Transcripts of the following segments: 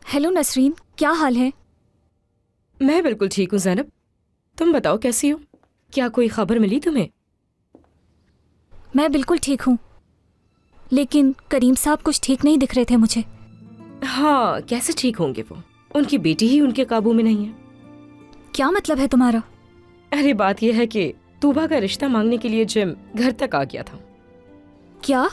Hello Nasreen, क्या हाल है? मैं बिल्कुल ठीक हूँ ज़ैनब। तुम बताओ कैसी हो? क्या कोई खबर मिली तुम्हें? मैं बिल्कुल ठीक हूँ, लेकिन करीम साहब कुछ ठीक नहीं दिख रहे थे मुझे। हाँ, कैसे ठीक होंगे वो? उनकी बेटी ही उनके काबू में नहीं है। क्या मतलब है तुम्हारा? अरे बात यह है कि तूबा का रिश्ता मांगने के लिए जिम घर तक आ गया था। क्या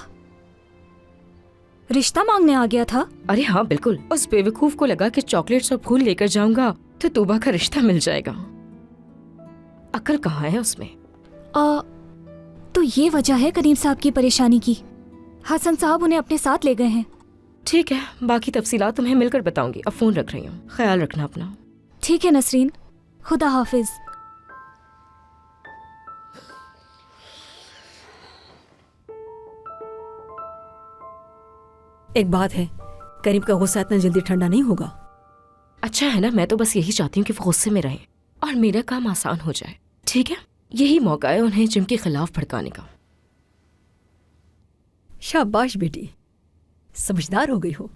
रिश्ता मांगने आ गया था? अरे हाँ बिल्कुल। उस बेवकूफ को लगा कि चॉकलेट्स और फूल लेकर जाऊंगा तो तूबा का रिश्ता मिल जाएगा। अकल कहाँ है उसमें? तो ये वजह है करीम साहब की परेशानी की। हसन साहब उन्हें अपने साथ ले गए हैं। ठीक है, बाकी तफसीलात तुम्हें मिलकर बताऊंगी। अब फोन रख रही हूँ, ख्याल रखना अपना। ठीक है नसरीन, खुदा हाफिज। एक बात है, करीम का गुस्सा इतना जल्दी ठंडा नहीं होगा। अच्छा है ना, मैं तो बस यही चाहती हूँ कि वो गुस्से में रहे और मेरा काम आसान हो जाए। ठीक है, यही मौका है उन्हें जिम के खिलाफ भड़काने का। शाबाश बेटी, समझदार हो गई हो।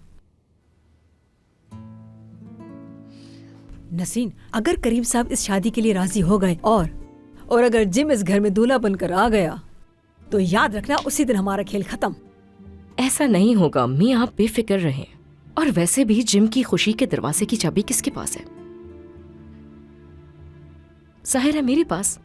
नसीन, अगर करीम साहब इस शादी के लिए राजी हो गए और अगर जिम इस घर में दूल्हा बनकर आ गया तो याद रखना उसी दिन हमारा खेल खत्म। ऐसा नहीं होगा अम्मी, आप बेफिक्र रहें। और वैसे भी जिम की खुशी के दरवाजे की चाबी किसके पास है? जाहिर है मेरे पास।